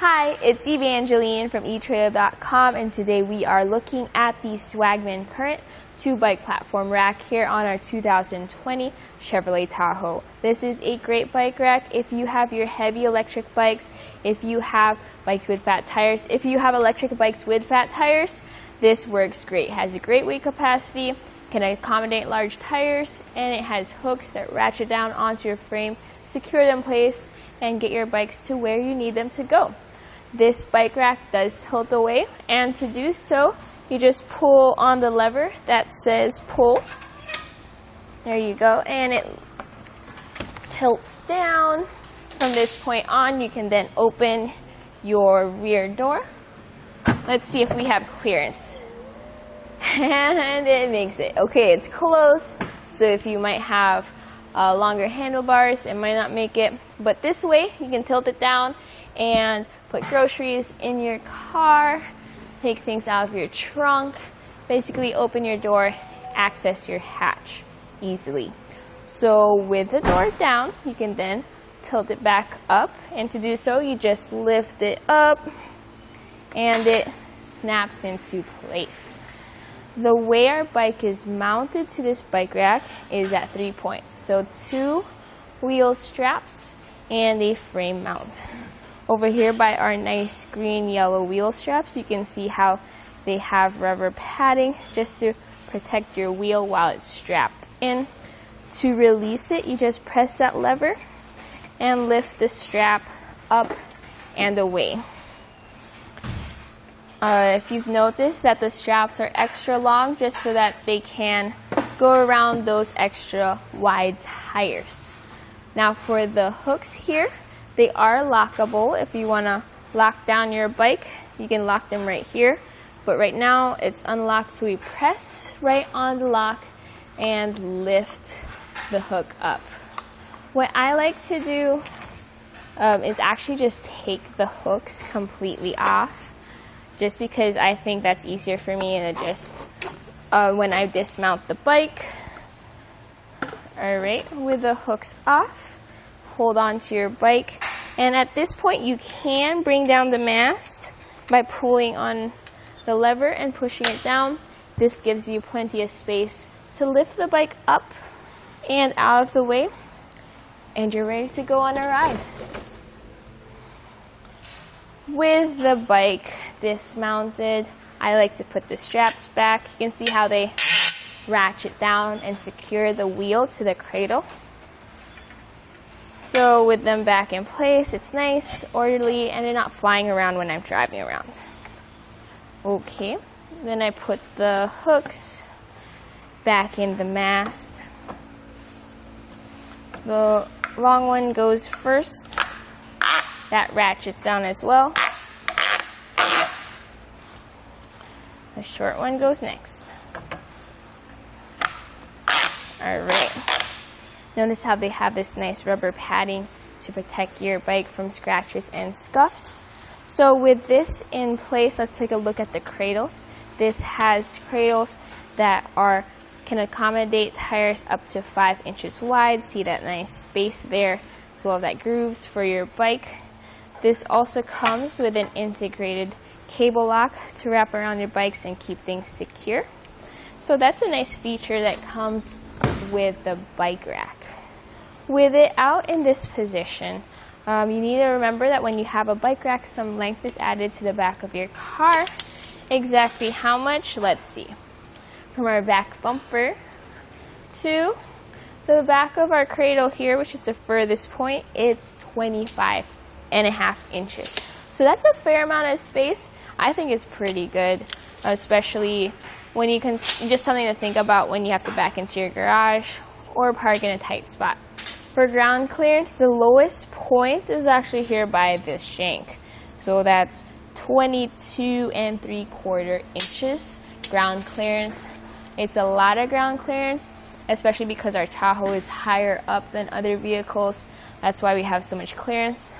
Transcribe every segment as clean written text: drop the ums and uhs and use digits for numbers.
Hi, it's Evie Angeline from etrailer.com, and today we are looking at the Swagman Current 2-bike platform rack here on our 2020 Chevrolet Tahoe. This is a great bike rack if you have your heavy electric bikes, if you have bikes with fat tires. If you have electric bikes with fat tires, this works great. It has a great weight capacity, can accommodate large tires, and it has hooks that ratchet down onto your frame, secure them in place, and get your bikes to where you need them to go. This bike rack does tilt away, and to do so, you just pull on the lever that says pull. There you go, and it tilts down. From this point on, you can then open your rear door. Let's see if we have clearance. And it makes it. Okay, it's close, so if you might have longer handlebars, it might not make it. But this way, you can tilt it down and put groceries in your car, take things out of your trunk, basically open your door, access your hatch easily. So with the door down, you can then tilt it back up, and to do so, you just lift it up and it snaps into place. The way our bike is mounted to this bike rack is at 3 points. So 2 wheel straps and a frame mount. Over here by our nice green yellow wheel straps, you can see how they have rubber padding just to protect your wheel while it's strapped in. To release it, you just press that lever and lift the strap up and away. If you've noticed that the straps are extra long, just so that they can go around those extra wide tires. Now for the hooks here, they are lockable. If you want to lock down your bike, you can lock them right here. But right now it's unlocked, so we press right on the lock and lift the hook up. What I like to do is actually just take the hooks completely off, just because I think that's easier for me, and just when I dismount the bike. Alright, with the hooks off, hold on to your bike, and at this point you can bring down the mast by pulling on the lever and pushing it down. This gives you plenty of space to lift the bike up and out of the way, and you're ready to go on a ride. With the bike dismounted, I like to put the straps back. You can see how they ratchet down and secure the wheel to the cradle. So with them back in place, it's nice, orderly, and they're not flying around when I'm driving around. Okay, then I put the hooks back in the mast. The long one goes first. That ratchets down as well. The short one goes next. Alright. Notice how they have this nice rubber padding to protect your bike from scratches and scuffs. So with this in place, let's take a look at the cradles. This has cradles that can accommodate tires up to 5 inches wide. See that nice space there, as well as that grooves for your bike. This also comes with an integrated cable lock to wrap around your bikes and keep things secure. So that's a nice feature that comes with the bike rack. With it out in this position, you need to remember that when you have a bike rack, some length is added to the back of your car. Exactly how much? Let's see. From our back bumper to the back of our cradle here, which is the furthest point, it's 25.5 inches. So that's a fair amount of space. I think it's pretty good, especially when you can, just something to think about when you have to back into your garage or park in a tight spot. For ground clearance, the lowest point is actually here by this shank. So that's 22.75 inches ground clearance. It's a lot of ground clearance, especially because our Tahoe is higher up than other vehicles. That's why we have so much clearance.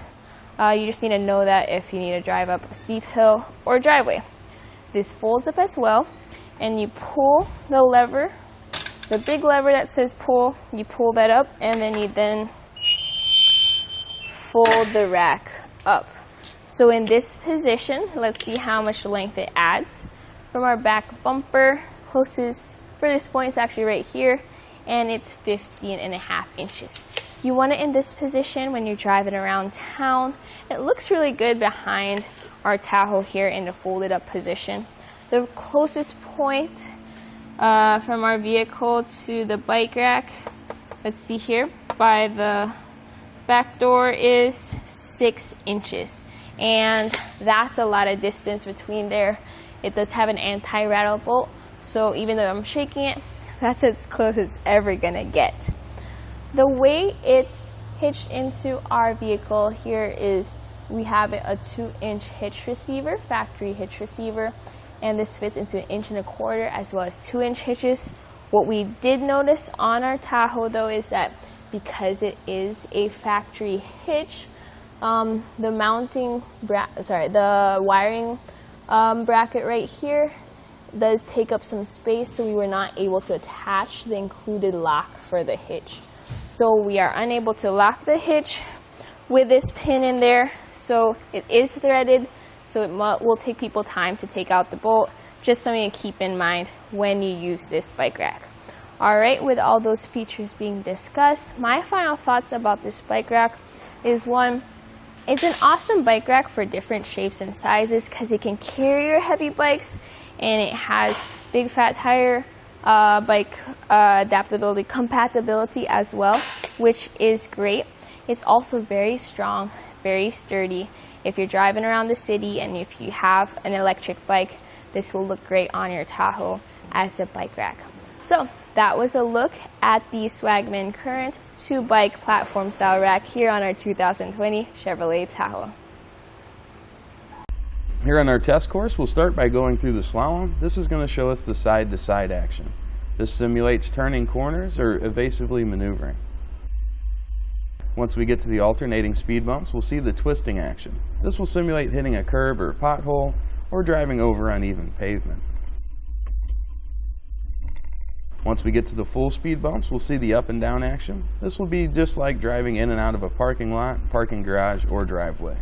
You just need to know that if you need to drive up a steep hill or driveway. This folds up as well, and you pull the lever, the big lever that says pull, you pull that up, and then you fold the rack up. So in this position, let's see how much length it adds. From our back bumper, closest furthest point is actually right here, and it's 15.5 inches. You want it in this position when you're driving around town. It looks really good behind our Tahoe here in the folded up position. The closest point from our vehicle to the bike rack, let's see here, by the back door is 6 inches. And that's a lot of distance between there. It does have an anti-rattle bolt, so even though I'm shaking it, that's as close as it's ever gonna get. The way it's hitched into our vehicle here is we have a 2-inch hitch receiver, factory hitch receiver, and this fits into 1.25 inches as well as 2-inch hitches. What we did notice on our Tahoe though is that because it is a factory hitch, the wiring bracket right here does take up some space, so we were not able to attach the included lock for the hitch. So we are unable to lock the hitch with this pin in there. So it is threaded, so it will take people time to take out the bolt. Just something to keep in mind when you use this bike rack. Alright, with all those features being discussed, my final thoughts about this bike rack is, one, it's an awesome bike rack for different shapes and sizes because it can carry your heavy bikes, and it has big fat tire bike adaptability, compatibility as well, which is great. It's also very strong, very sturdy. If you're driving around the city and if you have an electric bike, this will look great on your Tahoe as a bike rack. So that was a look at the Swagman Current 2-bike platform style rack here on our 2020 Chevrolet Tahoe. Here on our test course, we'll start by going through the slalom. This is going to show us the side-to-side action. This simulates turning corners or evasively maneuvering. Once we get to the alternating speed bumps, we'll see the twisting action. This will simulate hitting a curb or pothole or driving over uneven pavement. Once we get to the full speed bumps, we'll see the up and down action. This will be just like driving in and out of a parking lot, parking garage, or driveway.